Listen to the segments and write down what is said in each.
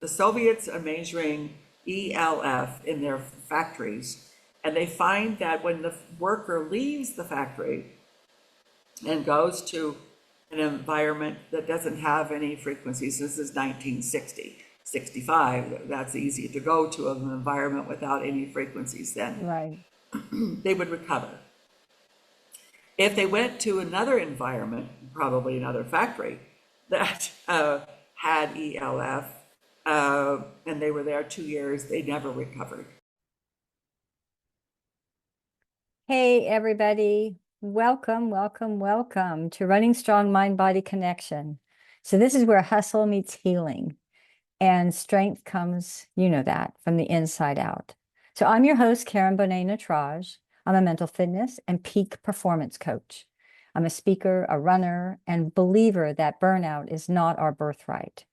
the Soviets are measuring ELF in their factories, and they find that when the worker leaves the factory and goes to an environment that doesn't have any frequencies, this is 1960, 65, that's easy to go to an environment without any frequencies then, Right. they would recover. If they went to another environment, probably another factory, that had ELF, and they were there 2 years, they never recovered. Hey, everybody. Welcome, welcome, welcome to Running Strong Mind Body Connection. So, this is where hustle meets healing and strength comes, you know that, from the inside out. So, I'm your host, Karen Bonnet Natraj. I'm a mental fitness and peak performance coach. I'm a speaker, a runner, and believer that burnout is not our birthright.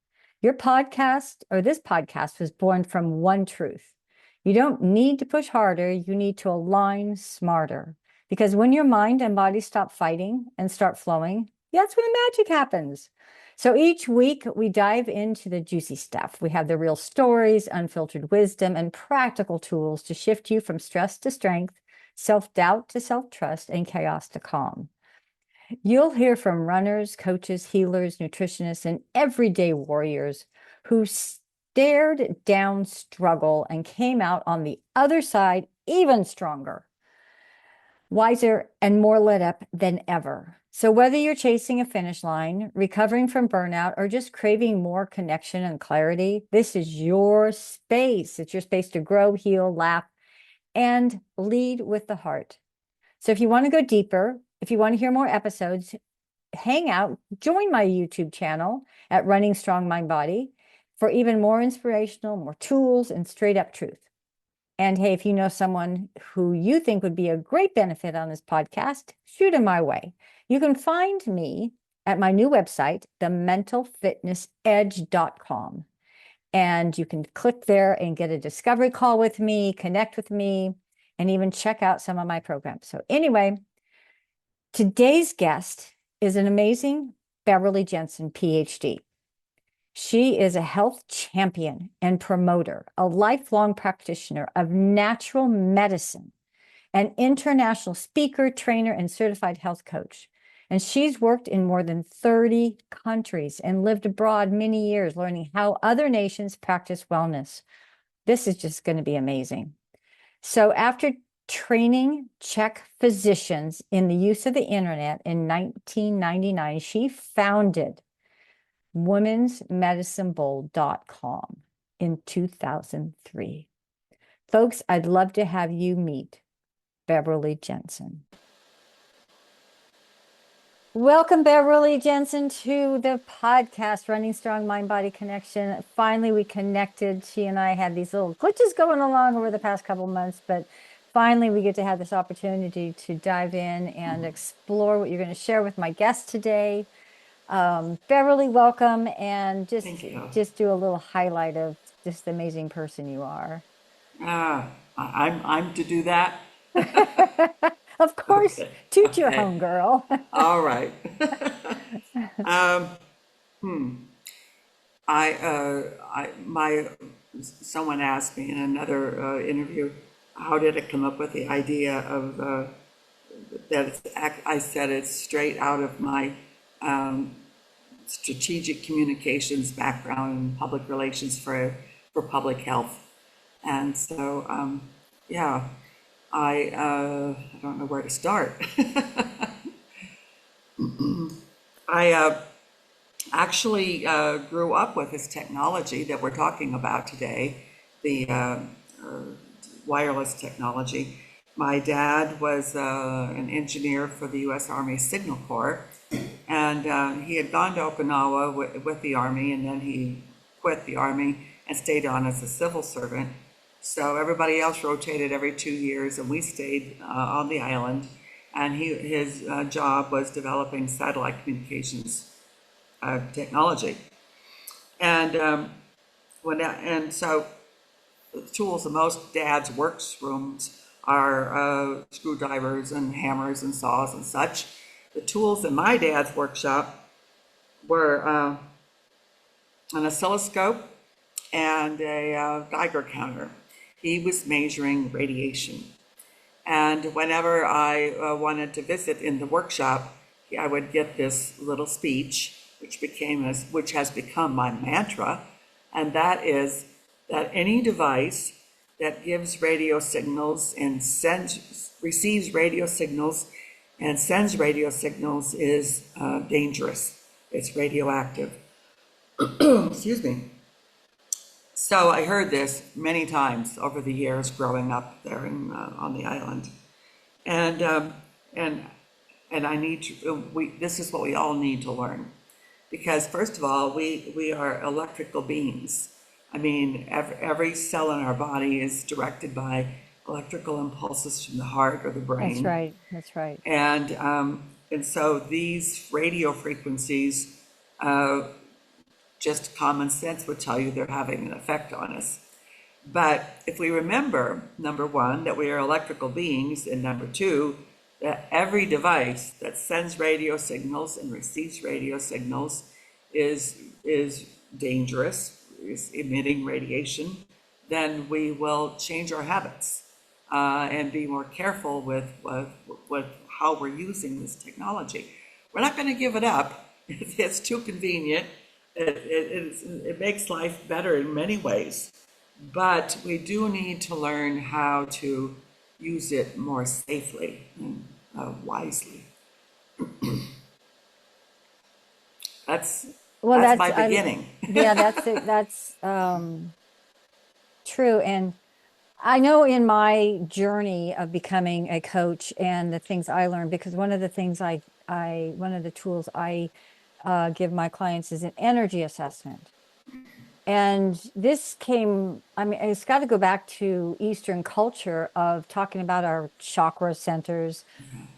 Your podcast, or this podcast, was born from one truth. You don't need to push harder, you need to align smarter. Because when your mind and body stop fighting and start flowing, that's when magic happens. So each week we dive into the juicy stuff. We have the real stories, unfiltered wisdom, and practical tools to shift you from stress to strength, self-doubt to self-trust, and chaos to calm. You'll hear from runners, coaches, healers, nutritionists, and everyday warriors who stared down struggle and came out on the other side even stronger, wiser, and more lit up than ever. So whether you're chasing a finish line, recovering from burnout, or just craving more connection and clarity, this is your space. It's your space to grow, heal, laugh, and lead with the heart. So if you want to go deeper, if you want to hear more episodes, hang out, join my YouTube channel at Running Strong Mind Body for even more inspirational, more tools, and straight up truth. And hey, if you know someone who you think would be a great benefit on this podcast, shoot them my way. You can find me at my new website, thementalfitnessedge.com. And you can click there and get a discovery call with me, connect with me, and even check out some of my programs. So anyway, today's guest is an amazing Beverly Jensen, PhD. She is a health champion and promoter, a lifelong practitioner of natural medicine, an international speaker, trainer, and certified health coach. And she's worked in more than 30 countries and lived abroad many years, learning how other nations practice wellness. This is just going to be amazing. So after training Czech physicians in the use of the internet in 1999, she founded womensmedicinebull.com in 2003. Folks, I'd love to have you meet Beverly Jensen. Welcome, Beverly Jensen, to the podcast, Running Strong Mind Body Connection. Finally, we connected. She and I had these little glitches going along over the past couple months, but finally we get to have this opportunity to dive in and explore what you're going to share with my guest today. Beverly, welcome, and just do a little highlight of just the amazing person you are. I'm to do that. Of course, Okay. toot your home, girl. All right. Someone asked me in another interview, how did it come up with the idea of I said it's straight out of my strategic communications background in public relations for public health. And so, I don't know where to start. I actually grew up with this technology that we're talking about today, the wireless technology. My dad was an engineer for the U.S. Army Signal Corps, and he had gone to Okinawa with the Army, and then he quit the Army and stayed on as a civil servant. So everybody else rotated every 2 years, and we stayed on the island. And his job was developing satellite communications technology. And so the tools in most dads' workrooms are screwdrivers and hammers and saws and such. The tools in my dad's workshop were an oscilloscope, and a Geiger counter. He was measuring radiation. And whenever I wanted to visit in the workshop, I would get this little speech, which has become my mantra, and that is that any device that gives radio signals and receives radio signals and sends radio signals is dangerous. It's radioactive. Excuse me. So I heard this many times over the years growing up there on the island, and and and I need to. This is what we all need to learn, because first of all, we are electrical beings. I mean, every cell in our body is directed by electrical impulses from the heart or the brain. That's right. That's right. And so these radio frequencies, just common sense would tell you they're having an effect on us. But if we remember, number one, that we are electrical beings, and number two, that every device that sends radio signals and receives radio signals is dangerous, is emitting radiation, then we will change our habits and be more careful with how we're using this technology. We're not going to give it up. It's too convenient. It makes life better in many ways, but we do need to learn how to use it more safely and wisely. That's my beginning. Yeah, that's true. And I know in my journey of becoming a coach and the things I learned, because one of the things one of the tools I give my clients is an energy assessment. And this it's got to go back to Eastern culture of talking about our chakra centers,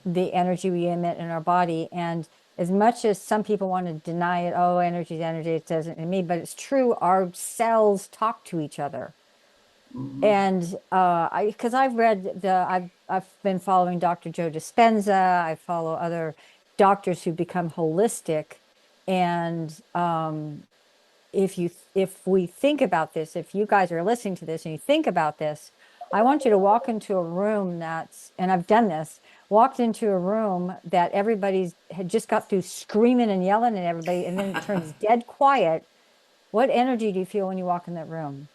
the energy we emit in our body. And as much as some people want to deny it, oh, energy is energy, it doesn't in me, but it's true. Our cells talk to each other. And because I've been following Dr. Joe Dispenza, I follow other doctors who become holistic. And if we think about this, if you guys are listening to this and you think about this, I want you to walk into a room and I've done this, walked into a room that everybody's had just got through screaming and yelling at everybody, and then it turns dead quiet. What energy do you feel when you walk in that room?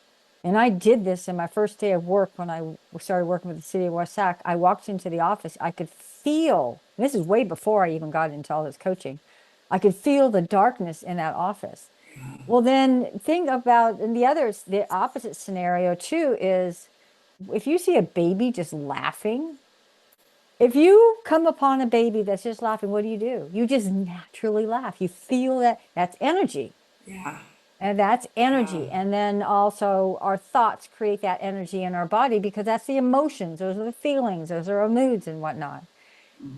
And I did this in my first day of work when I started working with the city of West Sac. I walked into the office. I could feel, and this is way before I even got into all this coaching, I could feel the darkness in that office. Well, then think about, and the opposite scenario too is if you see a baby just laughing, if you come upon a baby that's just laughing, what do? You just naturally laugh. You feel that's energy. Yeah. And that's energy. And then also our thoughts create that energy in our body, because that's the emotions. Those are the feelings. Those are our moods and whatnot.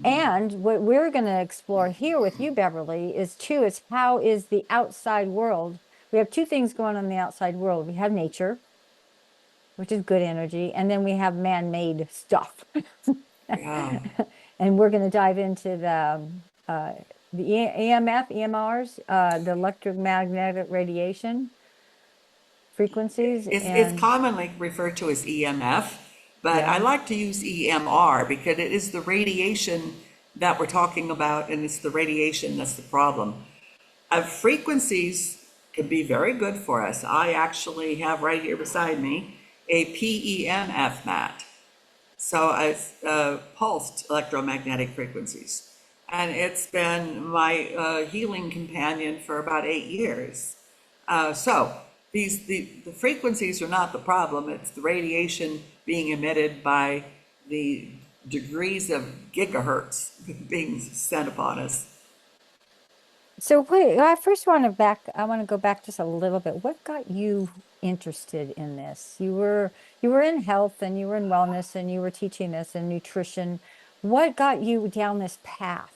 And what we're going to explore here with you, Beverly, is how is the outside world. We have two things going on in the outside world. We have nature, which is good energy. And then we have man-made stuff. Yeah. And we're going to dive into the EMF, EMRs, the electromagnetic radiation frequencies. It's commonly referred to as EMF, but I like to use EMR because it is the radiation that we're talking about, and it's the radiation that's the problem. Frequencies can be very good for us. I actually have right here beside me a PEMF mat. So it's pulsed electromagnetic frequencies. And it's been my healing companion for about 8 years. So the frequencies are not the problem. It's the radiation being emitted by the degrees of gigahertz being sent upon us. So wait, I want to go back just a little bit. What got you interested in this? You were in health and you were in wellness and you were teaching this and nutrition. What got you down this path?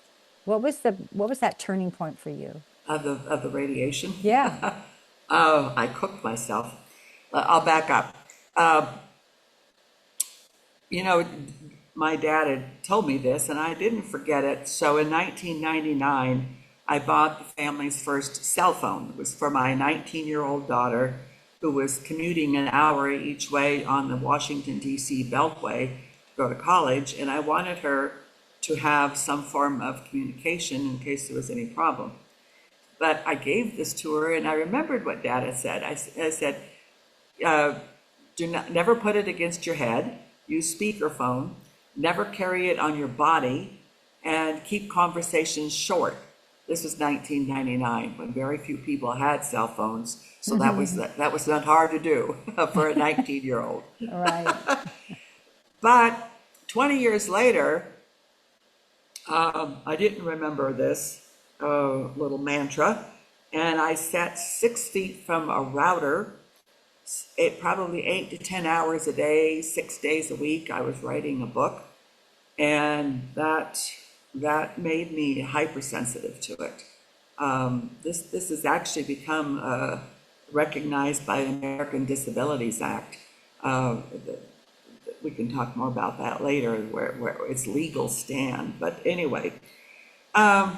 What was that turning point for you? Of the radiation? Yeah. Oh, I cooked myself. I'll back up. My dad had told me this and I didn't forget it. So in 1999, I bought the family's first cell phone. It was for my 19-year-old daughter. who was commuting an hour each way on the Washington, D.C. Beltway to go to college, and I wanted her to have some form of communication in case there was any problem. But I gave this to her, and I remembered what Dad had said. I said, never put it against your head, use speakerphone, never carry it on your body, and keep conversations short. This was 1999 when very few people had cell phones, so that was not hard to do for a 19-year-old. Right. But 20 years later, I didn't remember this little mantra, and I sat 6 feet from a router, probably 8 to 10 hours a day, 6 days a week. I was writing a book, and that made me hypersensitive to it. This has actually become recognized by the American Disabilities Act. We can talk more about that later, where its legal stand. But anyway, so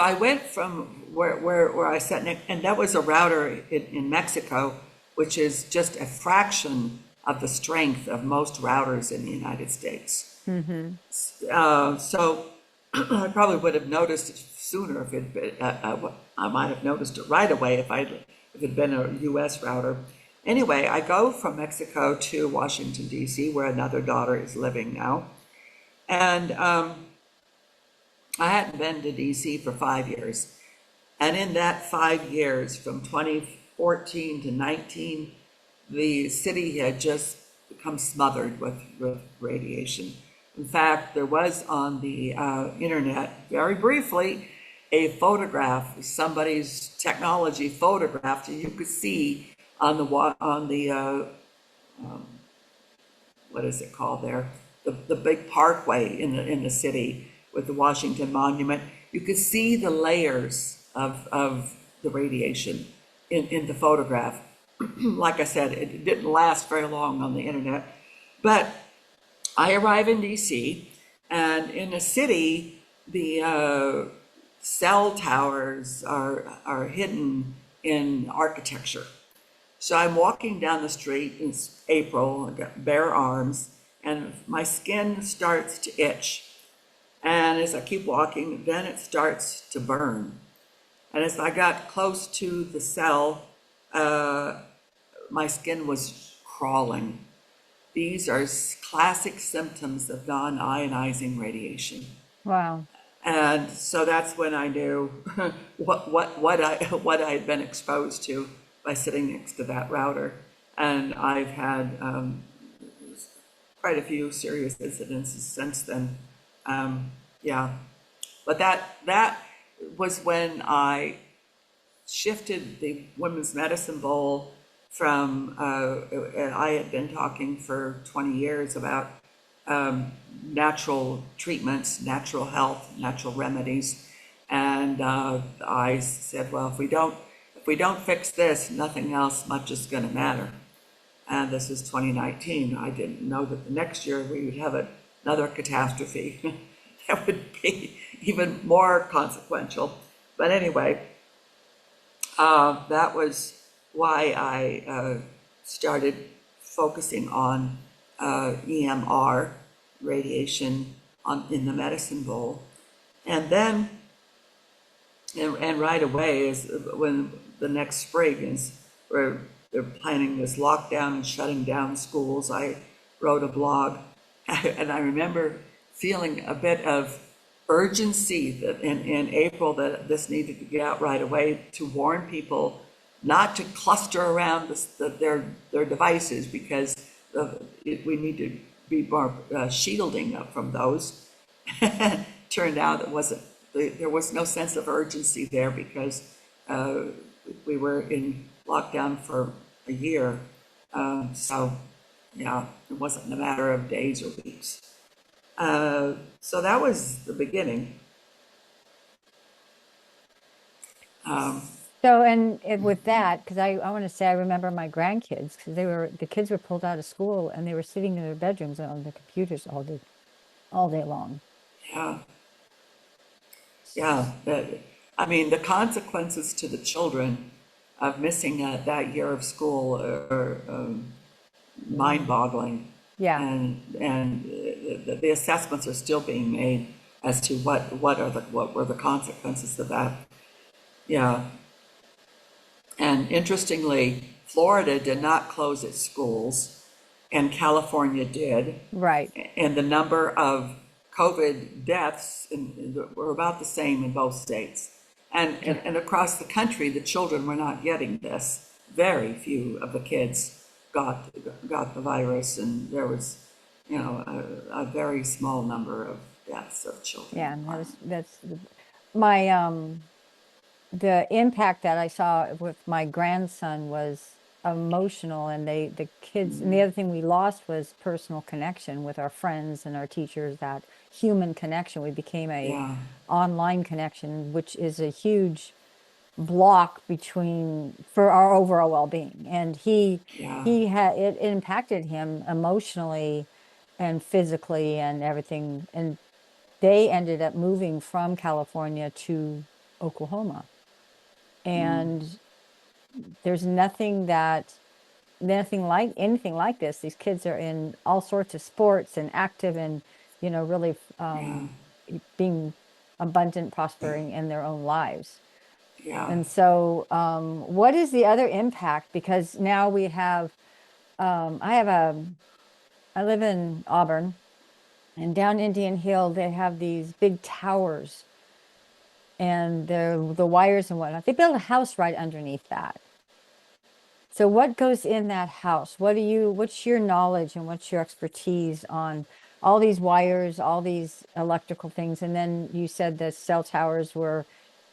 I went from where I sat, and that was a router in Mexico, which is just a fraction of the strength of most routers in the United States. So I probably would have noticed it sooner if it been, I might have noticed it right away if it had been a U.S. router. Anyway, I go from Mexico to Washington, D.C., where another daughter is living now. And I hadn't been to D.C. for 5 years. And in that 5 years, from 2014 to 19, the city had just become smothered with radiation. In fact, there was on the internet, very briefly, a photograph, somebody's technology photograph that you could see on the what is it called there? The big parkway in the city with the Washington Monument. You could see the layers of the radiation in the photograph. Like I said, it didn't last very long on the internet. But I arrive in DC, and in the city, the cell towers are hidden in architecture. So I'm walking down the street in April, I got bare arms, and my skin starts to itch. And as I keep walking, then it starts to burn. And as I got close to the cell, my skin was crawling. These are classic symptoms of non-ionizing radiation. Wow. And so that's when I knew what I had been exposed to by sitting next to that router. And I've had quite a few serious incidents since then. Yeah, but that was when I shifted the Women's Medicine Bowl from, I had been talking for 20 years about natural treatments, natural health, natural remedies. And I said, well, if we don't fix this, nothing else much is going to matter. And this is 2019. I didn't know that the next year we would have another catastrophe that would be even more consequential. But anyway, that was why I started focusing on EMR radiation in the medicine bowl. And then, and right away is when the next spring is where they're planning this lockdown and shutting down schools, I wrote a blog. And I remember feeling a bit of urgency that in April that this needed to get out right away to warn people not to cluster around their devices, because we need to be more shielding from those. Turned out there was no sense of urgency there, because we were in lockdown for a year. So yeah, it wasn't a matter of days or weeks. So that was the beginning. So, and with that, because I want to say, I remember my grandkids, because the kids were pulled out of school and they were sitting in their bedrooms on the computers all day long. Yeah. Yeah. I mean, the consequences to the children of missing that year of school are mind-boggling. Yeah. And the assessments are still being made as to what were the consequences of that. Yeah. And interestingly, Florida did not close its schools, and California did. Right. And the number of COVID deaths were about the same in both states. And across the country, the children were not getting this. Very few of the kids got the virus, and there was, a very small number of deaths of children. Yeah. And that's my the impact that I saw with my grandson was emotional, and the kids, and the other thing we lost was personal connection with our friends and our teachers, that human connection. We became a Yeah, online connection, which is a huge block for our overall well-being. And yeah, he had it impacted him emotionally and physically and everything. And they ended up moving from California to Oklahoma. And there's nothing like anything like this. These kids are in all sorts of sports and active, and really yeah, being abundant, prospering in their own lives. yeah, And so, what is the other impact? Because now we have, I live in Auburn, and down Indian Hill, they have these big towers, and the wires and whatnot. They built a house right underneath that. So what goes in that house? What's your knowledge and what's your expertise on all these wires, all these electrical things? And then you said the cell towers were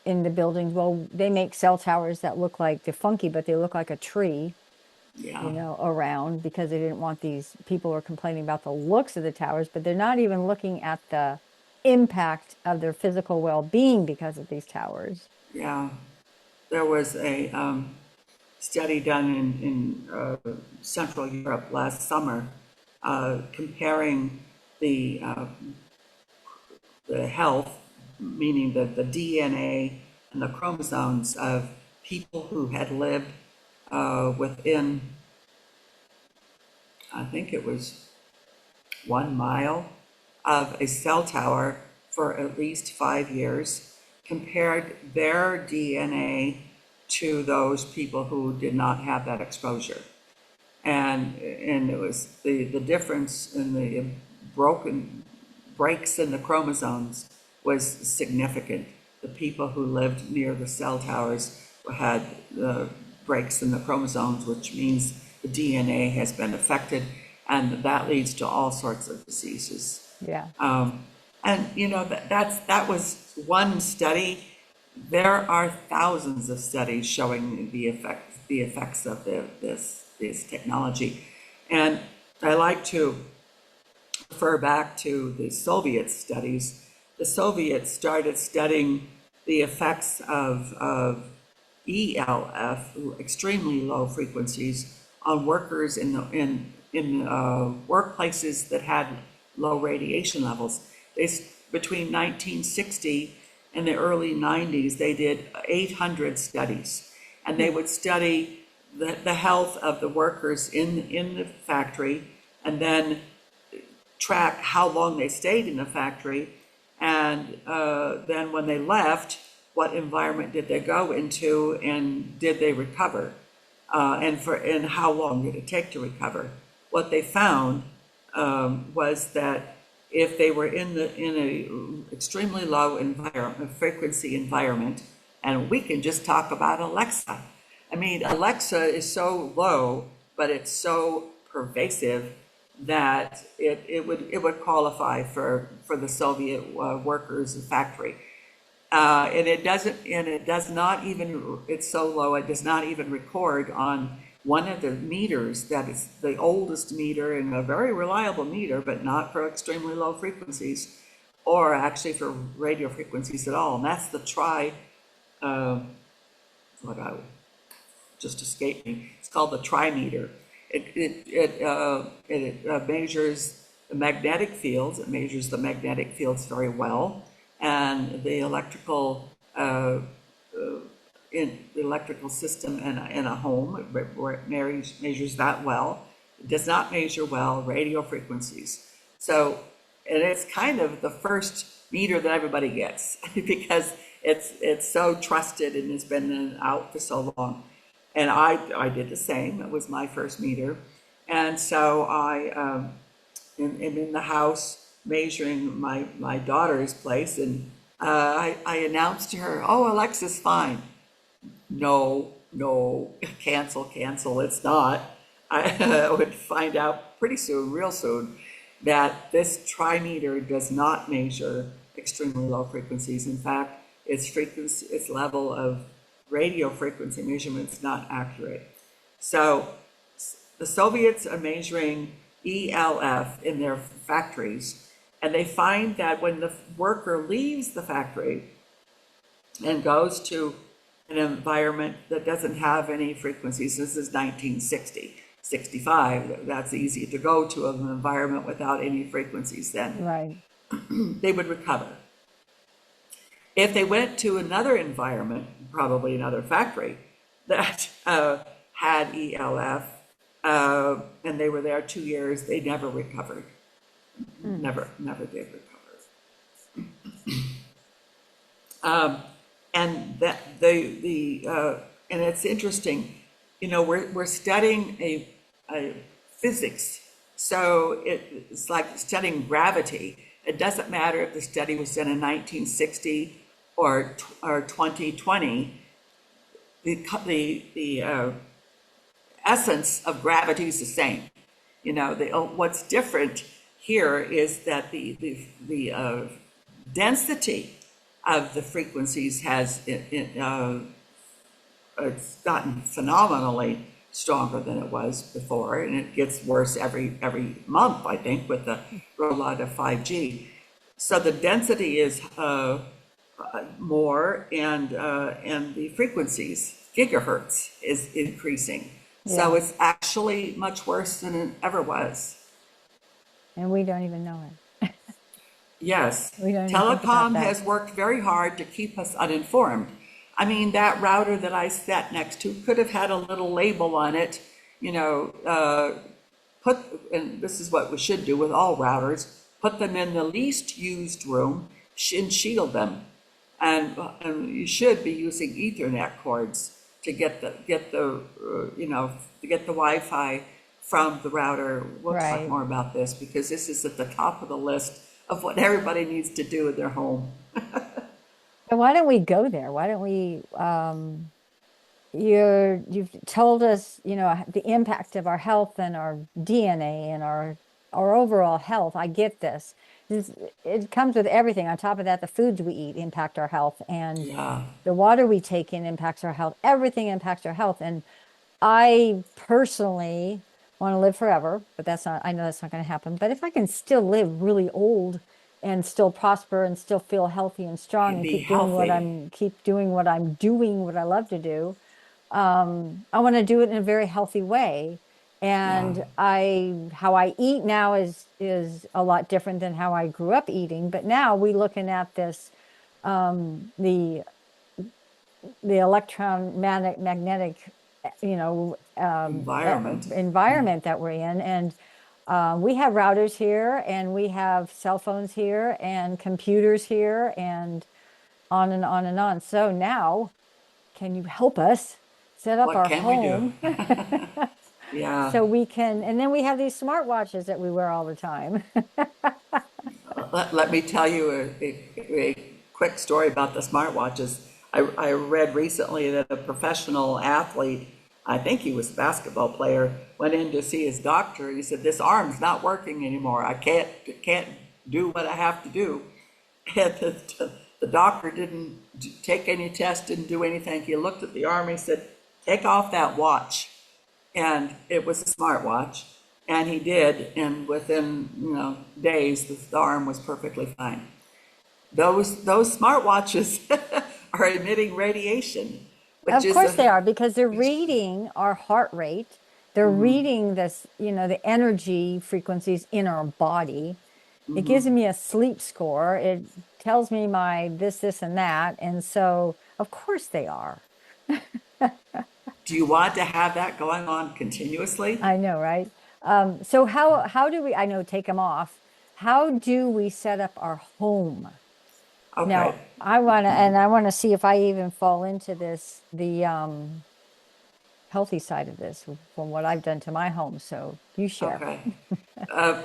in the buildings. Well, they make cell towers that look like they're funky, but they look like a tree, yeah, around, because they didn't want these people were complaining about the looks of the towers, but they're not even looking at the impact of their physical well-being because of these towers. yeah. There was a study done in Central Europe last summer, comparing the health, meaning the DNA and the chromosomes of people who had lived within, I think it was 1 mile of a cell tower for at least 5 years, compared their DNA to those people who did not have that exposure. And it was the difference in the broken breaks in the chromosomes was significant. The people who lived near the cell towers had the breaks in the chromosomes, which means the DNA has been affected, and that leads to all sorts of diseases. Yeah. And that was one study. There are thousands of studies showing the effects of this technology, and I like to refer back to the Soviet studies. The Soviets started studying the effects of ELF, extremely low frequencies, on workers in workplaces that had low radiation levels. Between 1960 and the early 90s, they did 800 studies, and they would study the health of the workers in the factory, and then track how long they stayed in the factory, and then when they left, what environment did they go into, and did they recover, and how long did it take to recover. What they found was that if they were in a extremely low frequency environment, and we can just talk about Alexa. I mean, Alexa is so low, but it's so pervasive that it would qualify for the Soviet workers factory. It's so low, it does not even record on one of the meters that is the oldest meter and a very reliable meter, but not for extremely low frequencies, or actually for radio frequencies at all. And that's the just escaped me. It's called the trimeter. It measures the magnetic fields. It measures the magnetic fields very well, and the electrical in the electrical system in a home where it measures that well. It does not measure well radio frequencies. So, and it's kind of the first meter that everybody gets because it's so trusted and it's been out for so long. And I did the same. It was my first meter. And so I am in the house measuring my daughter's place, and I announced to her, "Oh, Alexa's fine." No, no, cancel, it's not. I would find out pretty soon, real soon, that this trimeter does not measure extremely low frequencies. In fact, its level of radio frequency measurement is not accurate. So the Soviets are measuring ELF in their factories, and they find that when the worker leaves the factory and goes to an environment that doesn't have any frequencies, this is 1960, 65, that's easy to go to an environment without any frequencies then, Right. they would recover. If they went to another environment, probably another factory, that had ELF, and they were there 2 years, they never recovered. Never did recover. And that and it's interesting, we're studying a physics, so it's like studying gravity. It doesn't matter if the study was done in 1960 or 2020. The essence of gravity is the same. What's different here is that the density of the frequencies has it's gotten phenomenally stronger than it was before, and it gets worse every month, I think, with the rollout of 5G. So the density is more, and the frequencies, gigahertz, is increasing. So Yeah. it's actually much worse than it ever was. And we don't even know it. Yes, We don't even think about telecom that. has worked very hard to keep us uninformed. I mean, that router that I sat next to could have had a little label on it, and this is what we should do with all routers, put them in the least used room and shield them. And you should be using Ethernet cords to get the Wi-Fi from the router. We'll talk Right. more about this because this is at the top of the list of what everybody needs to do in their home. So why don't we go there? Why don't we, you've told us, the impact of our health and our DNA and our overall health. I get this. It comes with everything. On top of that, the foods we eat impact our health, and Yeah, the water we take in impacts our health. Everything impacts our health. And I personally want to live forever, but I know that's not going to happen. But if I can still live really old and still prosper and still feel healthy and strong and and be healthy. keep doing what I'm doing, what I love to do, I want to do it in a very healthy way. Yeah, And how I eat now is a lot different than how I grew up eating. But now we looking at this, um, the the magnetic, environment. environment that we're in. And we have routers here, and we have cell phones here, and computers here, and on and on and on. So now, can you help us set up What our can we do? home Yeah, so we can, and then we have these smartwatches that we wear all the time. let me tell you a quick story about the smartwatches. I read recently that a professional athlete, I think he was a basketball player, went in to see his doctor. He said, "This arm's not working anymore. I can't do what I have to do." And the doctor didn't take any tests, didn't do anything. He looked at the arm. He said, "Take off that watch." And it was a smartwatch, and he did. And within days, the arm was perfectly fine. Those smartwatches are emitting radiation, which Of is course a they are, because they're reading our heart rate. They're reading this, the energy frequencies in our body. It gives me a sleep score. It tells me my this, and that. And so, of course they are. Do you want to have that going on continuously? I know, right? So how do we, I know, take them off. How do we set up our home? Okay. Now, I want to see if I even fall into this, the healthy side of this from what I've done to my home. So you share. Okay.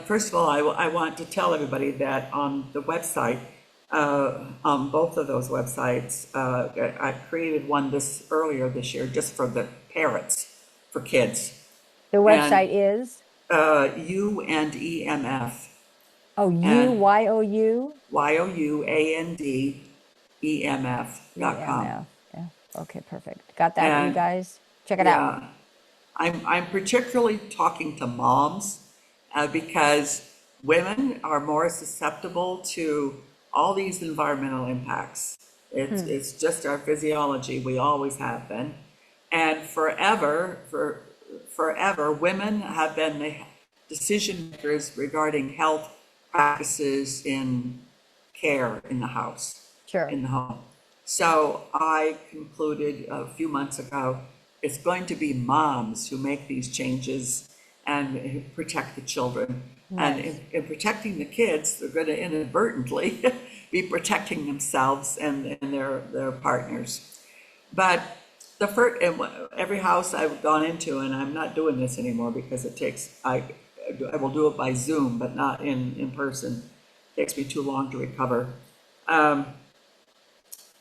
First of all, I want to tell everybody that on the website, on both of those websites, I created one earlier this year just for the parents, for kids, The and website is, U and EMF, oh, and UYOU YOUANDEMF.com. EMF. Yeah. Okay, perfect. Got that, you And guys? Check it out. yeah, I'm particularly talking to moms because women are more susceptible to all these environmental impacts. Hmm. It's just our physiology. We always have been, and forever, women have been the decision makers regarding health practices in care in the house, Sure. in the home. So I concluded a few months ago, it's going to be moms who make these changes and protect the children. And Nice. in protecting the kids, they're going to inadvertently be protecting themselves and their partners. But the first, every house I've gone into, and I'm not doing this anymore because it takes, I will do it by Zoom, but not in person. It takes me too long to recover. Um,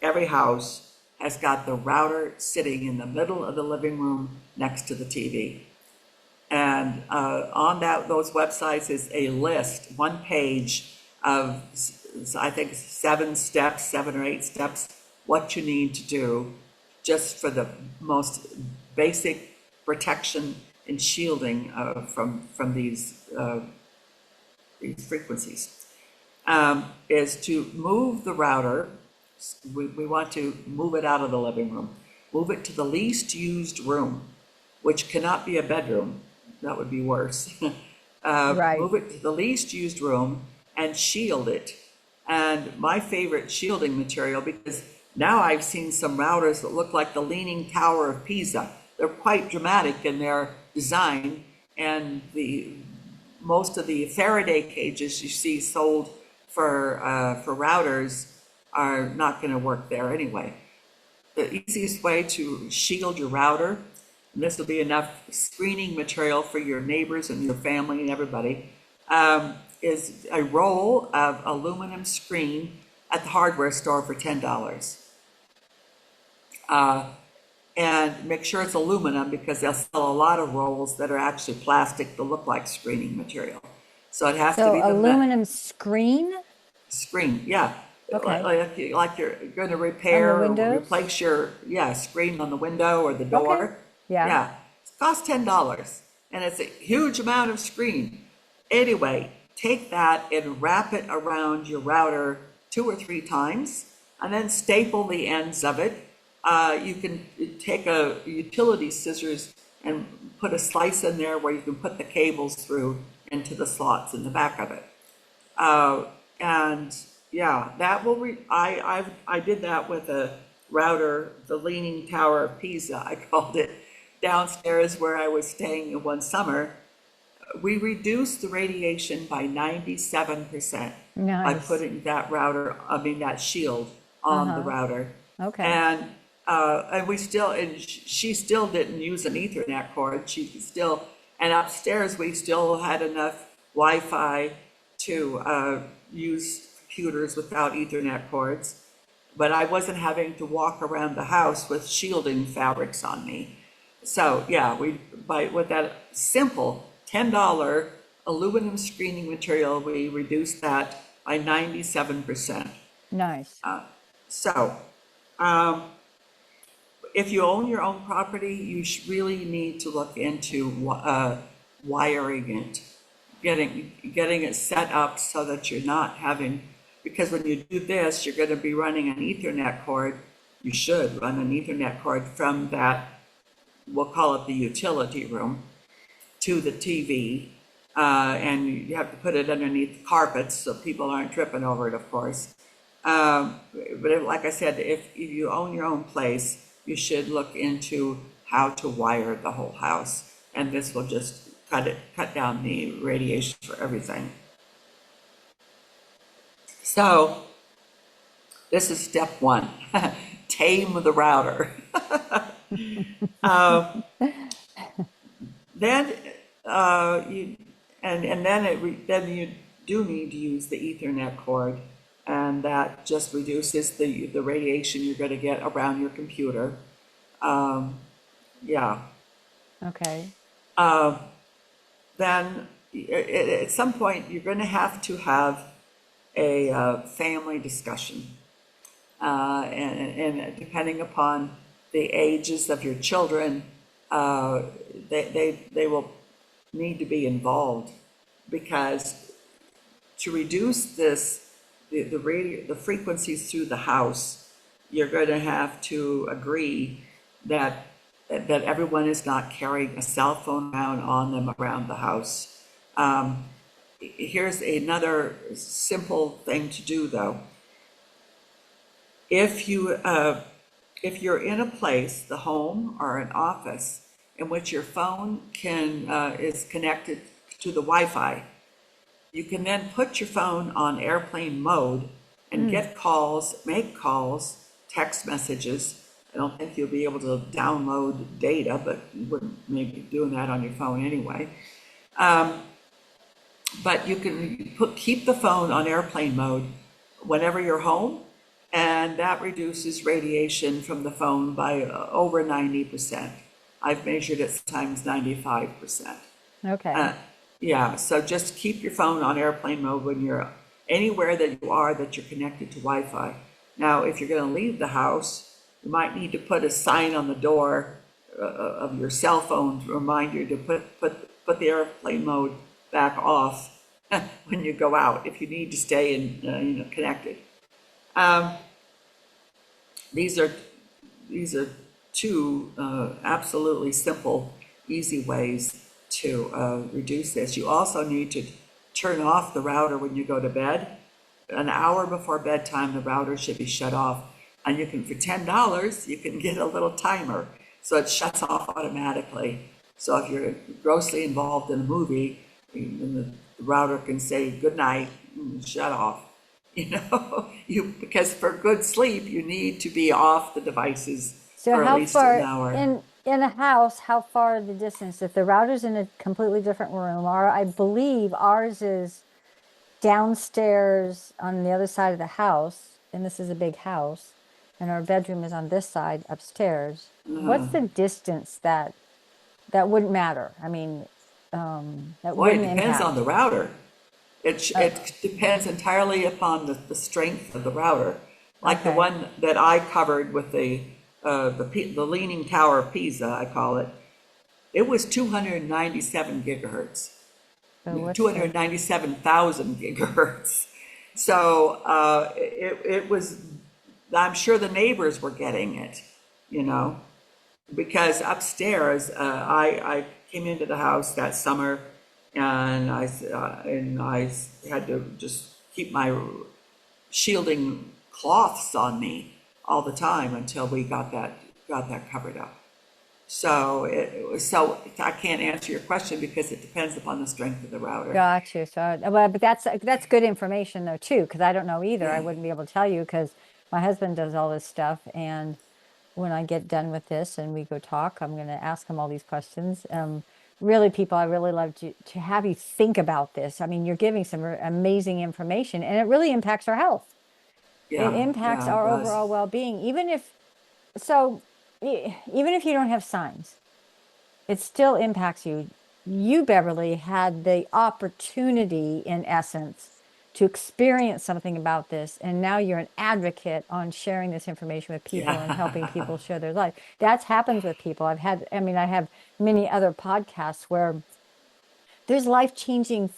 every house has got the router sitting in the middle of the living room next to the TV. And on those websites is a list, one page of, I think, 7 steps, 7 or 8 steps, what you need to do just for the most basic protection and shielding from these frequencies. Is to move the router. We want to move it out of the living room, move it to the least used room, which cannot be a bedroom. That would be worse. Right. Move it to the least used room and shield it. And my favorite shielding material, because now I've seen some routers that look like the Leaning Tower of Pisa. They're quite dramatic in their design, and the most of the Faraday cages you see sold for routers are not going to work there anyway. The easiest way to shield your router, and this will be enough screening material for your neighbors and your family and everybody, is a roll of aluminum screen at the hardware store for $10. And make sure it's aluminum because they'll sell a lot of rolls that are actually plastic that look like screening material. So it has to So be the aluminum screen. screen, yeah. Okay. Like you're going to On the repair or windows. replace your, yeah, screen on the window or the Okay. door. Yeah. Yeah, it costs $10 and it's a huge amount of screen. Anyway, take that and wrap it around your router 2 or 3 times and then staple the ends of it. You can take a utility scissors and put a slice in there where you can put the cables through into the slots in the back of it. And yeah, that will I did that with a router, the Leaning Tower of Pisa, I called it, downstairs where I was staying one summer. We reduced the radiation by 97% by Nice. putting that shield on the Uh-huh. router. Okay. And we still, and she still didn't use an Ethernet cord. And upstairs we still had enough Wi-Fi to use computers without Ethernet cords. But I wasn't having to walk around the house with shielding fabrics on me. So yeah, with that simple $10 aluminum screening material, we reduced that by 97%. Nice. So um, if you own your own property, you really need to look into wiring it, getting it set up so that you're not having, because when you do this, you're going to be running an Ethernet cord. You should run an Ethernet cord from that, we'll call it the utility room, to the TV. And you have to put it underneath carpets so people aren't tripping over it, of course. But like I said, if you own your own place, you should look into how to wire the whole house. And this will just cut down the radiation for everything. So this is step one, tame the router. Then you and then then you do need to use the Ethernet cord, and that just reduces the radiation you're going to get around your computer. Yeah. Okay. Then at some point you're going to have a family discussion, and depending upon the ages of your children, they will need to be involved, because to reduce the frequencies through the house, you're going to have to agree that everyone is not carrying a cell phone around on them around the house. Here's another simple thing to do, though. If you're in a place, the home or an office, in which your phone is connected to the Wi-Fi, you can then put your phone on airplane mode and get calls, make calls, text messages. I don't think you'll be able to download data, but you wouldn't maybe be doing that on your phone anyway. But you can keep the phone on airplane mode whenever you're home, and that reduces radiation from the phone by over 90%. I've measured it sometimes 95%. Okay. Yeah, so just keep your phone on airplane mode when you're anywhere that you're connected to Wi-Fi. Now, if you're going to leave the house, you might need to put a sign on the door of your cell phone to remind you to put the airplane mode back off when you go out, if you need to stay connected. These are two absolutely simple, easy ways to reduce this. You also need to turn off the router when you go to bed. An hour before bedtime, the router should be shut off. And you can, for $10, you can get a little timer, so it shuts off automatically. So if you're grossly involved in a movie, the router can say good night and shut off. Because for good sleep, you need to be off the devices So for at how least an far hour. in a house, how far the distance? If the router's in a completely different room, or I believe ours is downstairs on the other side of the house, and this is a big house, and our bedroom is on this side upstairs. What's the distance that wouldn't matter? I mean, that Boy, it wouldn't depends on impact. the router. Uh, It depends entirely upon the strength of the router. Like the okay. one that I covered with the Leaning Tower of Pisa, I call it. It was 297 gigahertz, So what's the 297,000 gigahertz. So it was. I'm sure the neighbors were getting it, you know, because upstairs, I came into the house that summer, and I had to just keep my shielding cloths on me all the time until we got that covered up. So I can't answer your question because it depends upon the strength of the router. Got you. So, well, but that's good information though too, because I don't know either. I Yeah. wouldn't be able to tell you because my husband does all this stuff, and when I get done with this and we go talk, I'm going to ask him all these questions. Really, people, I really love to have you think about this. I mean, you're giving some amazing information, and it really impacts our health. It Yeah, impacts yeah, it our does. overall well-being, even if so, even if you don't have signs, it still impacts you. You, Beverly, had the opportunity, in essence, to experience something about this. And now you're an advocate on sharing this information with people and helping Yeah. people share their life. That's happens with people. I have many other podcasts where there's life-changing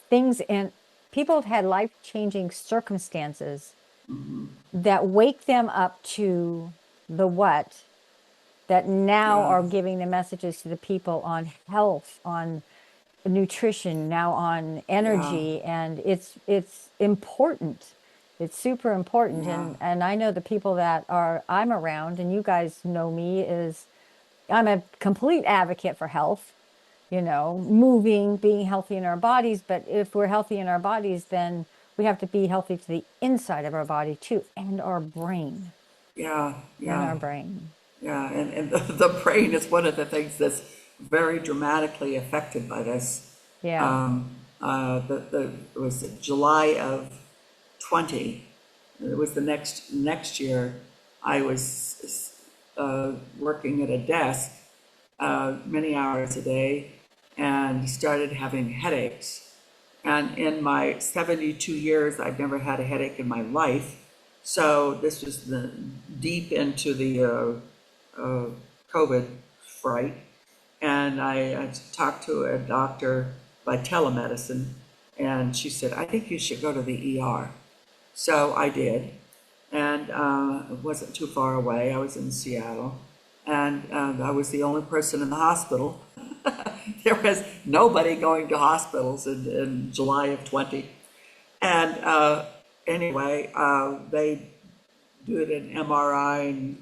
things, and people have had life-changing circumstances that wake them up to the what, that now Yeah. are giving the messages to the people on health, on nutrition, now on Yeah. energy, and it's important. It's super important. Yeah, And I know the people that I'm around, and you guys know me, is I'm a complete advocate for health, moving, being healthy in our bodies. But if we're healthy in our bodies, then we have to be healthy to the inside of our body too, and our brain, yeah, and yeah, our brain. yeah. And the brain is one of the things that's very dramatically affected by this. Yeah. Um, it was July of 20. It was the next year. I was working at a desk many hours a day and started having headaches. And in my 72 years, I've never had a headache in my life. So this was deep into the COVID fright. And I talked to a doctor by telemedicine, and she said, I think you should go to the ER. So I did, and it wasn't too far away. I was in Seattle, and I was the only person in the hospital. There was nobody going to hospitals in July of 20. And anyway, they did an MRI and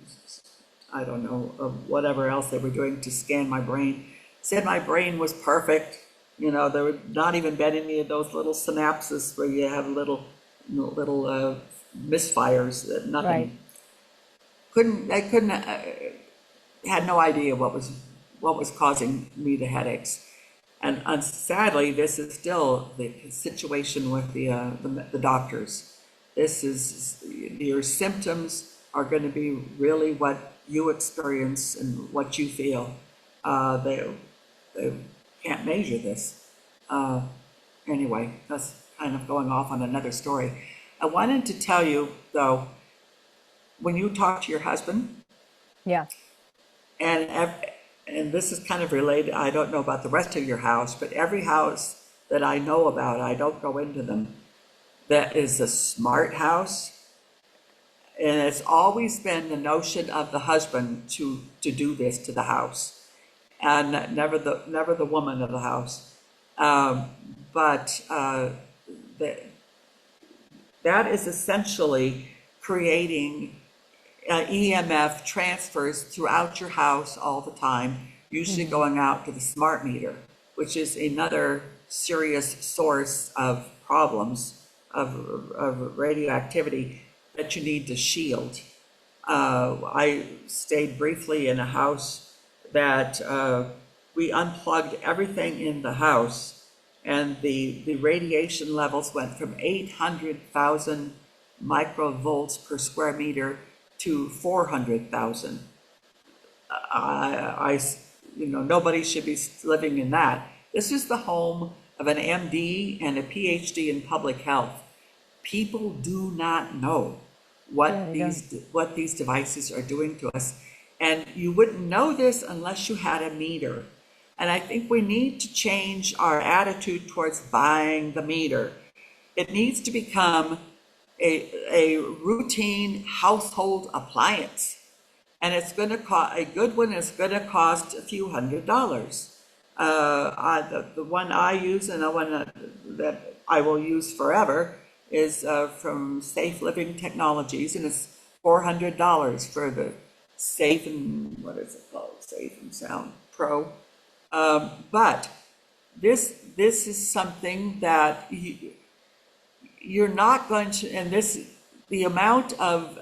I don't know, whatever else they were doing to scan my brain. Said my brain was perfect. There would not even been any of those little synapses where you have little misfires. Right. Nothing. I couldn't. Had no idea what was causing me the headaches. And sadly, this is still the situation with the doctors. This is your symptoms are going to be really what you experience and what you feel. They can't measure this. Uh, anyway, that's kind of going off on another story. I wanted to tell you though, when you talk to your husband, Yeah. and and this is kind of related, I don't know about the rest of your house, but every house that I know about, I don't go into them, that is a smart house. And it's always been the notion of the husband to do this to the house, and never the woman of the house. Um, but that that is essentially creating EMF transfers throughout your house all the time, usually Hmm. going out to the smart meter, which is another serious source of problems of radioactivity that you need to shield. I stayed briefly in a house that we unplugged everything in the house, and the radiation levels went from 800,000 microvolts per square meter to 400,000. I, nobody should be living in that. This is the home of an MD and a PhD in public health. People do not know Yeah, they don't. what these devices are doing to us, and you wouldn't know this unless you had a meter. And I think we need to change our attitude towards buying the meter. It needs to become a routine household appliance, and it's going to cost a good one is going to cost a few $100s. The one I use and the one that I will use forever is from Safe Living Technologies, and it's $400 for the Safe and what is it called? Safe and Sound Pro. But this is something that you're not going to, and the amount of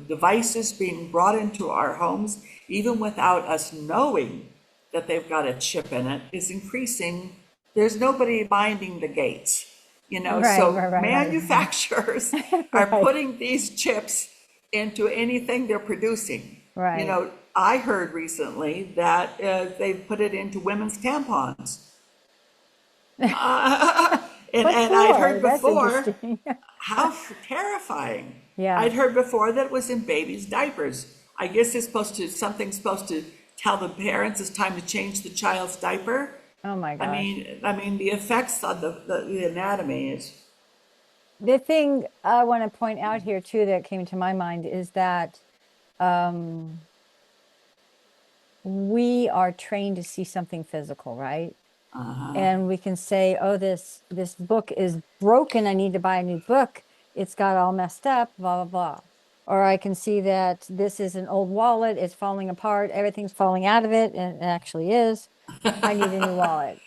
devices being brought into our homes, even without us knowing that they've got a chip in it, is increasing. There's nobody minding the gates, Right, so right, right, right. manufacturers are Right, putting these chips into anything they're producing. right. I heard recently that they've put it into women's tampons. What And I'd for? heard That's before, interesting. how terrifying. Yeah. I'd heard before that it was in babies' diapers. I guess something's supposed to tell the parents it's time to change the child's diaper. Oh my I gosh. mean, I mean the effects on the anatomy is, The thing I want to point out here too that came to my mind is that um, we are trained to see something physical, right? And we can say, "Oh, this book is broken. I need to buy a new book." it's got all messed up, blah, blah, blah. Or I can see that this is an old wallet, it's falling apart, everything's falling out of it, and it actually is. I need a new wallet.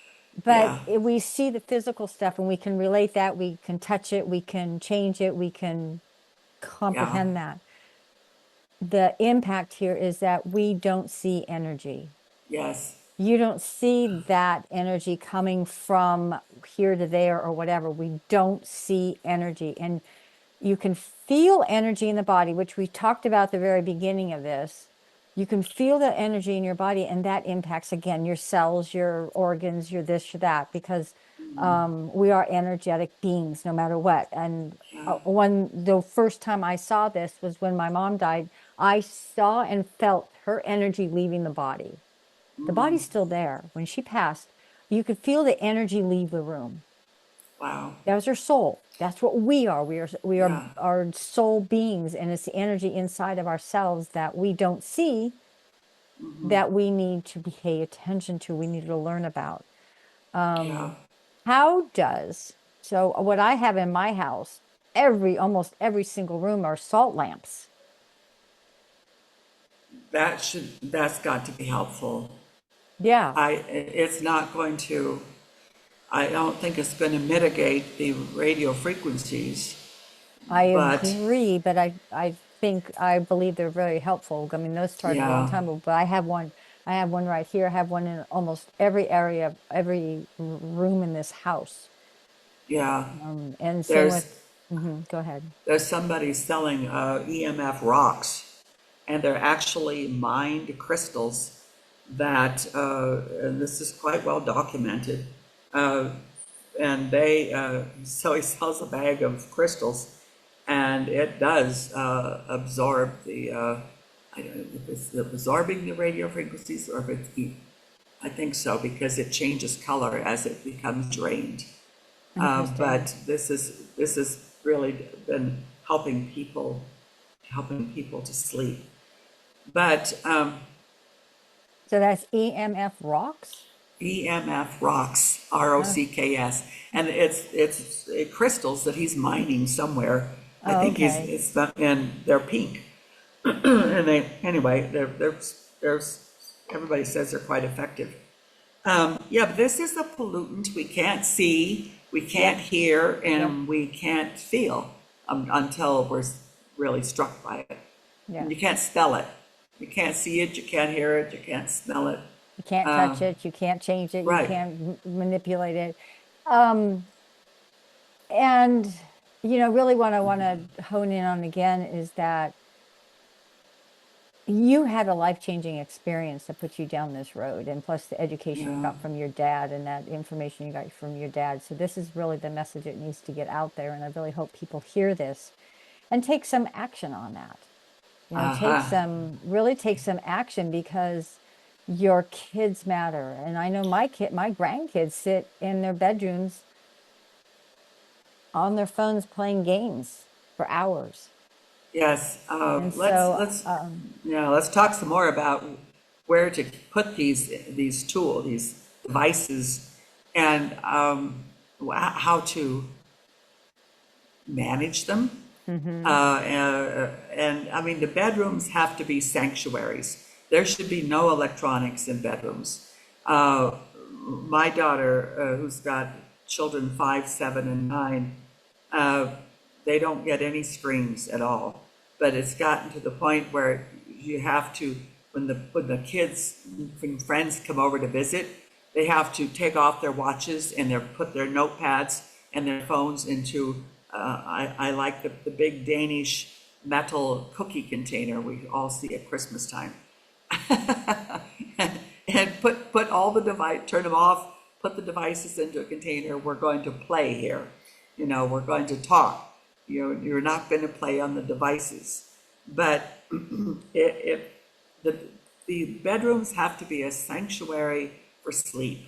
But Yeah, we see the physical stuff and we can relate that, we can touch it, we can change it, we can yeah, comprehend that. The impact here is that we don't see energy. yes. You don't see that energy coming from here to there or whatever. We don't see energy. And you can feel energy in the body, which we talked about at the very beginning of this. You can feel that energy in your body, and that impacts, again, your cells, your organs, your this, your that, because we are energetic beings no matter what. And Yeah. the first time I saw this was when my mom died. I saw and felt her energy leaving the body. The body's still there. When she passed, you could feel the energy leave the room. Wow. That was her soul. That's what we are. We are Yeah. our soul beings, and it's the energy inside of ourselves that we don't see, that we need to pay attention to. We need to learn about. Yeah. How does so what I have in my house, almost every single room are salt lamps. That's got to be helpful. Yeah, It's not going to, I don't think it's going to mitigate the radio frequencies, I but agree, but I believe they're very helpful. I mean, those started a long yeah, time ago, but I have one right here. I have one in almost every area, every room in this house. yeah. And same with, There's go ahead. there's somebody selling EMF rocks, and they're actually mined crystals that, and this is quite well documented. Uh, and so he sells a bag of crystals, and it does absorb I don't know if it's absorbing the radio frequencies or if it's, I think so, because it changes color as it becomes drained. Interesting. But this has really been helping people to sleep. But So that's EMF rocks? EMF rocks, Oh, ROCKS, and it's crystals that he's mining somewhere. I oh, think okay. it's not, and they're pink. And anyway, there's everybody says they're quite effective. Yeah, but this is a pollutant we can't see, we Yep, can't hear, yep, and we can't feel until we're really struck by it. And yeah. you can't smell it. You can't see it, you can't hear it, you can't smell it. You can't touch it, you can't change it, you Right. can't manipulate it. Um, and really what I want to hone in on again is that you had a life-changing experience that put you down this road, and plus the education you Yeah. got from your dad and that information you got from your dad. So this is really the message that needs to get out there, and I really hope people hear this and take some action on that. Uh-huh. Really take some action, because your kids matter. And I know my grandkids sit in their bedrooms on their phones playing games for hours. Yes. And so, Let's talk some more about where to put these devices, and how to manage them. mhm, And I mean, the bedrooms have to be sanctuaries. There should be no electronics in bedrooms. Uh, my daughter, who's got children 5, 7, and 9, uh, they don't get any screens at all. But it's gotten to the point where you have to, when friends come over to visit, they have to take off their watches and put their notepads and their phones into, I like the big Danish metal cookie container we all see at Christmas time. And put all the device, turn them off, put the devices into a container. We're going to play here. We're going to talk. You're not going to play on the devices. But it the bedrooms have to be a sanctuary for sleep,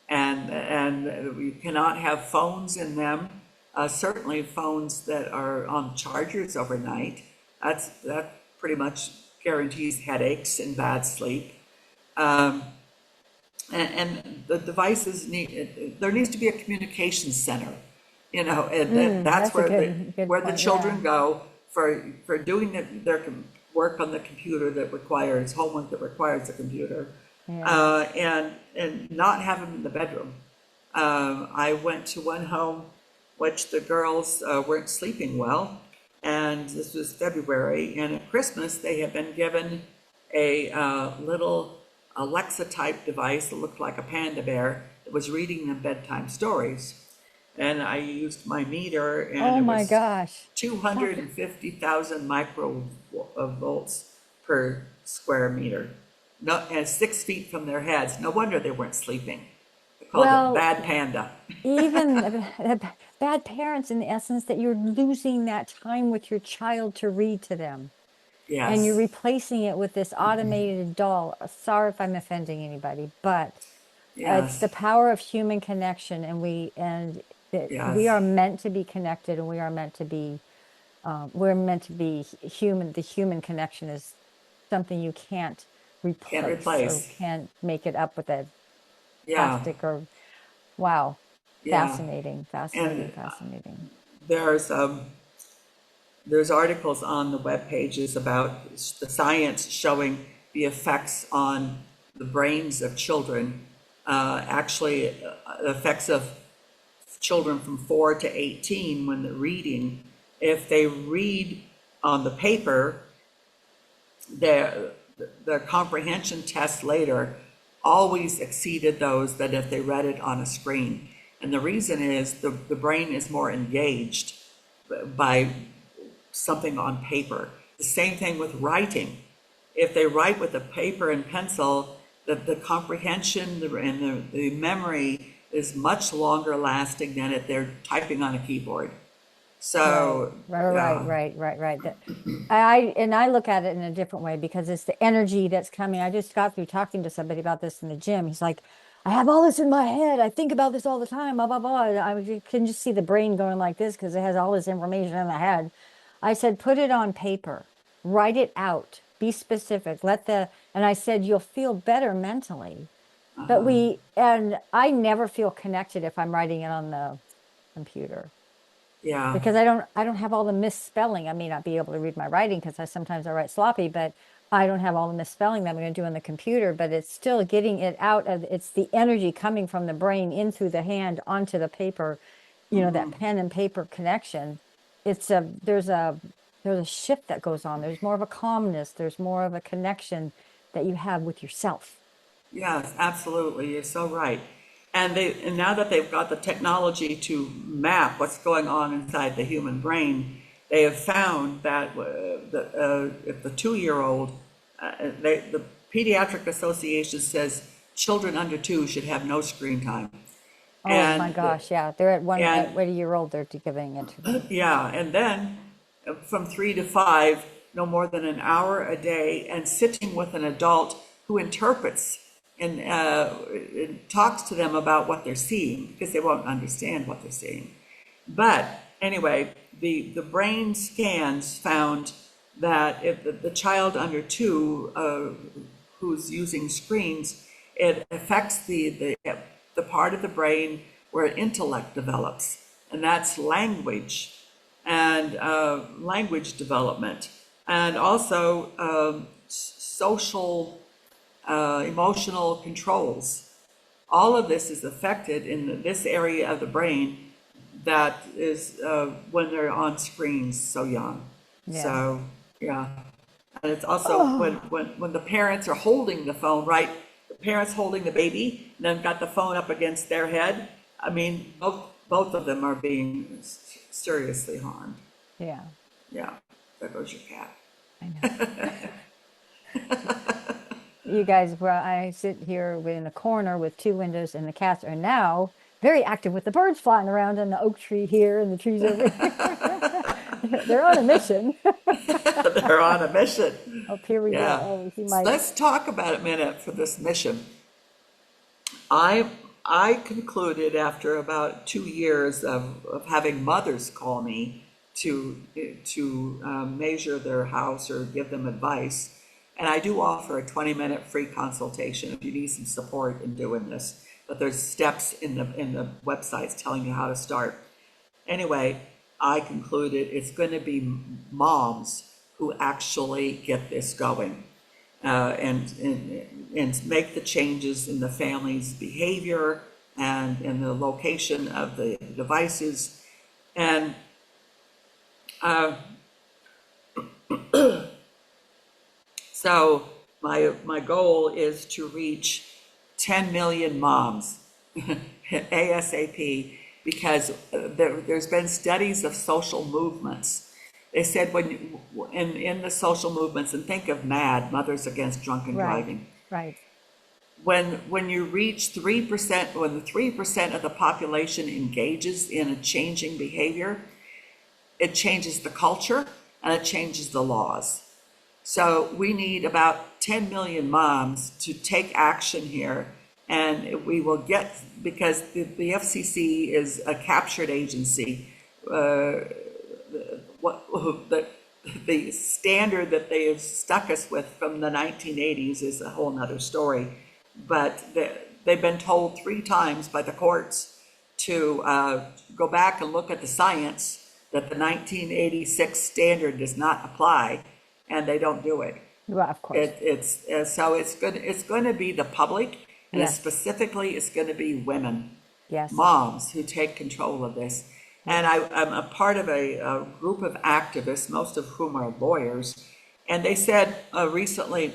and we cannot have phones in them. Certainly, phones that are on chargers overnight. That pretty much guarantees headaches and bad sleep. And the devices there needs to be a communication center and that's That's a good where the point. Yeah. children go for doing their work on the computer that requires homework that requires a computer, Yeah. and not have them in the bedroom. I went to one home which the girls weren't sleeping well, and this was February, and at Christmas they had been given a little Alexa type device that looked like a panda bear that was reading them bedtime stories. And I used my meter, and Oh it my was gosh. Talk. 250,000 microvolts per square meter. No, and 6 feet from their heads. No wonder they weren't sleeping. They called it Well, bad panda. even bad parents in the essence that you're losing that time with your child to read to them. And you're Yes, replacing it with this automated doll. Sorry if I'm offending anybody, but it's yes, the power of human connection, and that we yes. are meant to be connected, and we're meant to be human. The human connection is something you can't Can't replace or replace. can't make it up with a Yeah, plastic or wow. yeah. Fascinating, fascinating, And fascinating. there's there's articles on the web pages about the science showing the effects on the brains of children, actually effects of children from 4 to 18 when they're reading. If they read on the paper, their the comprehension tests later always exceeded those that if they read it on a screen. And the reason is the brain is more engaged by something on paper. The same thing with writing. If they write with a paper and pencil, the comprehension and the memory is much longer lasting than if they're typing on a keyboard. Right, So, right, right, yeah, right, right, right. I look at it in a different way because it's the energy that's coming. I just got through talking to somebody about this in the gym. He's like, I have all this in my head. I think about this all the time, blah, blah, blah. And you can just see the brain going like this because it has all this information in the head. I said, put it on paper, write it out, be specific. And I said, you'll feel better mentally. And I never feel connected if I'm writing it on the computer yeah, because I don't have all the misspelling. I may not be able to read my writing because I write sloppy, but I don't have all the misspelling that I'm going to do on the computer, but it's still getting it out of it's the energy coming from the brain in through the hand onto the paper, that pen and paper connection. It's a there's a shift that goes on. There's more of a calmness, there's more of a connection that you have with yourself. yes, absolutely. You're so right. And now that they've got the technology to map what's going on inside the human brain, they have found that if the 2-year-old, the Pediatric Association says children under 2 should have no screen time. Oh my And gosh, yeah. They're at and what a year old they're giving it to them. yeah, and then from 3 to 5, no more than an hour a day, and sitting with an adult who interprets and talks to them about what they're seeing because they won't understand what they're seeing. But anyway, the brain scans found that if the child under 2 who's using screens, it affects the part of the brain where intellect develops, and that's language and language development, and also social emotional controls. All of this is affected in this area of the brain that is when they're on screens so young. Yeah. So, yeah. And it's also Oh, when the parents are holding the phone, right? The parents holding the baby, and then got the phone up against their head. I mean, both of them are being seriously harmed. yeah, Yeah, there goes your cat. I know. You guys, where I sit here in a corner with two windows, and the cats are now very active with the birds flying around in the oak tree here and the trees over here. They're on a mission. They're on a mission. Oh, here we go. Yeah. Oh, he So might. let's talk about a minute for this mission. I I concluded after about 2 years of having mothers call me to measure their house or give them advice, and I do offer a 20-minute free consultation if you need some support in doing this. But there's steps in the websites telling you how to start. Anyway, I concluded it's going to be moms who actually get this going, and make the changes in the family's behavior and in the location of the devices. And so my goal is to reach 10 million moms ASAP, because there's been studies of social movements. They said in the social movements, and think of MAD, Mothers Against Drunken Driving. Right. When you reach 3%, when the 3% of the population engages in a changing behavior, it changes the culture and it changes the laws. So we need about 10 million moms to take action here, and we will get, because the FCC is a captured agency. The standard that they have stuck us with from the 1980s is a whole nother story. But they've been told 3 times by the courts to go back and look at the science, that the 1986 standard does not apply, and they don't do it. Well, of course. So it's going to be the public, and Yes. specifically it's going to be women, Yes. moms, who take control of this. And I'm a part of a group of activists, most of whom are lawyers, and they said recently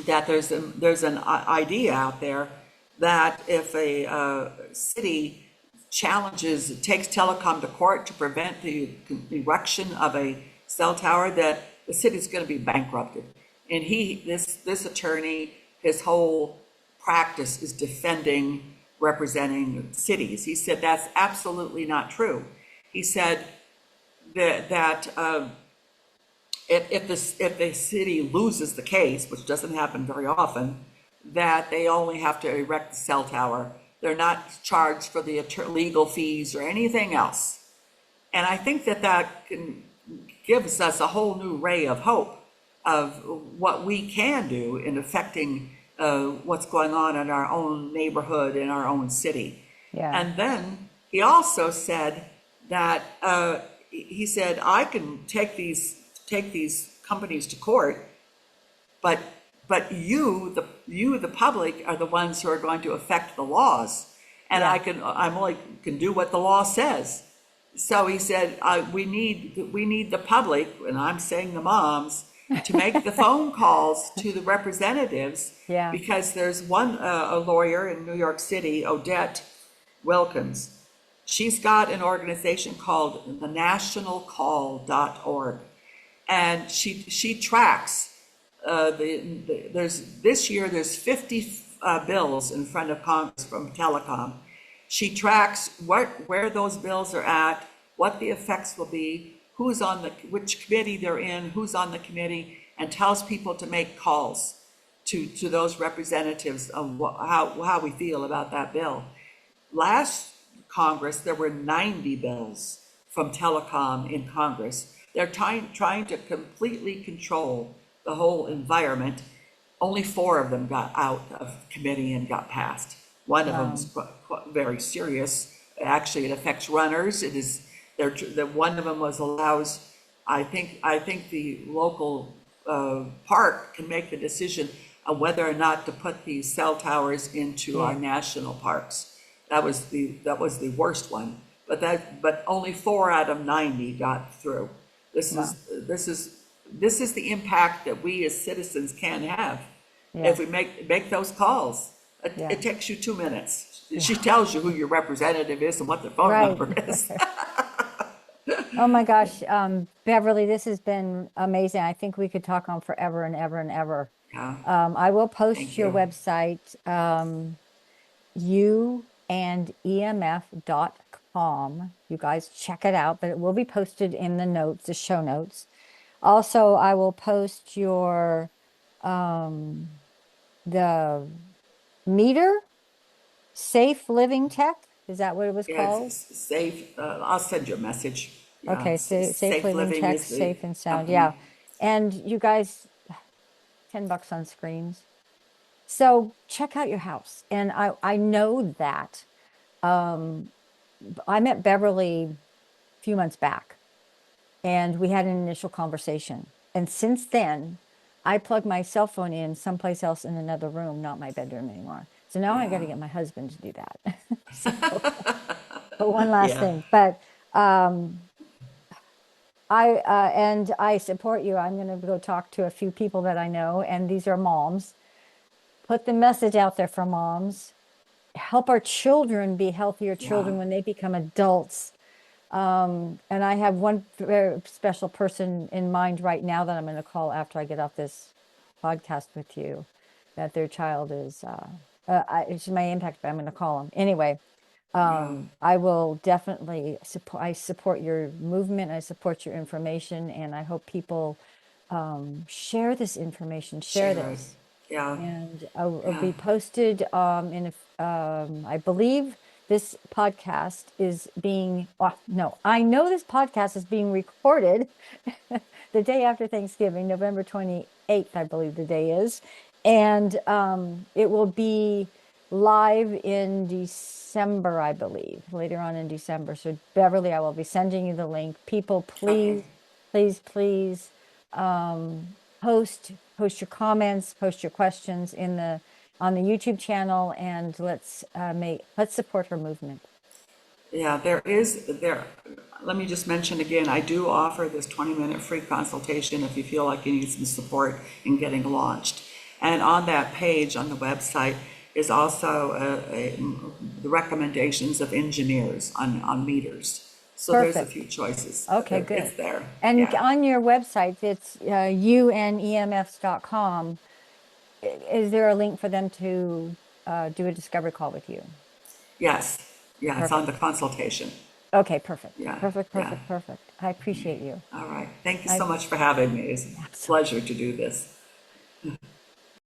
that there's an idea out there that if a city takes telecom to court to prevent the erection of a cell tower, that the city's going to be bankrupted. And this attorney, his whole practice is representing cities. He said that's absolutely not true. He said that if the city loses the case, which doesn't happen very often, that they only have to erect the cell tower. They're not charged for the legal fees or anything else. And I think that gives us a whole new ray of hope of what we can do in affecting what's going on in our own neighborhood, in our own city. Yeah. And then he also said that he said, I can take these companies to court, but you the public are the ones who are going to affect the laws, and Yeah. I only can do what the law says. So he said, we need the public, and I'm saying the moms, to make the phone calls to the representatives. Yeah. Because there's a lawyer in New York City, Odette Wilkins. She's got an organization called the nationalcall.org, and she tracks this year there's 50 bills in front of Congress from telecom. She tracks where those bills are at, what the effects will be, which committee they're in, who's on the committee, and tells people to make calls to those representatives of how we feel about that bill. Last Congress, there were 90 bills from telecom in Congress. They're trying to completely control the whole environment. Only 4 of them got out of committee and got passed. One of them is very serious. Actually, it affects runners. One of them allows. I think the local park can make the decision on whether or not to put these cell towers into our national parks. That was the worst one. But only 4 out of 90 got through. This is the impact that we as citizens can have if we make those calls. It takes you 2 minutes. She tells you who your representative is and what their phone number is. Oh my gosh, Beverly, this has been amazing. I think we could talk on forever and ever and ever. Yeah. I will post Thank your you. website, youandemf.com. You guys check it out, but it will be posted in the notes, the show notes. Also, I will post your the meter, Safe Living Tech. Is that what it was called? It's safe. I'll send you a message. Yeah, Okay, Safe Living Tech, is the Safe and Sound. company. Yeah. And you guys, $10 on screens. So check out your house. And I know that I met Beverly few months back, and we had an initial conversation. And since then, I plug my cell phone in someplace else in another room, not my bedroom anymore. So now I got Yeah. to get my husband to do that. So, but one last Yeah. thing, but I support you. I'm going to go talk to a few people that I know, and these are moms. Put the message out there for moms. Help our children be healthier Yeah. children when they become adults. And I have one very special person in mind right now that I'm going to call after I get off this podcast with you, that their child is, it's my impact, but I'm going to call them. Anyway, Yeah. I will definitely support, I support your movement. I support your information, and I hope people share this information, share Share it. this. Yeah. And it'll Yeah. be posted I believe this podcast is being, oh, no, I know this podcast is being recorded the day after Thanksgiving, November 28th, I believe the day is. And it will be live in December, I believe, later on in December. So Beverly, I will be sending you the link. People, Okay. please, please, please post your comments, post your questions in the on the YouTube channel, and let's support her movement. Yeah, there, let me just mention again, I do offer this 20-minute free consultation if you feel like you need some support in getting launched. And on that page on the website is also the recommendations of engineers on meters. So there's a few Perfect. choices, but Okay, it's good. there. And Yeah. on your website, it's unemfs.com. Is there a link for them to do a discovery call with you? Yes. Yeah, it's on Perfect. the consultation. Okay, perfect. Yeah. Perfect, Yeah. perfect, perfect. I appreciate you. All right. Thank you I so much for having me. It's a absolutely. pleasure to do this.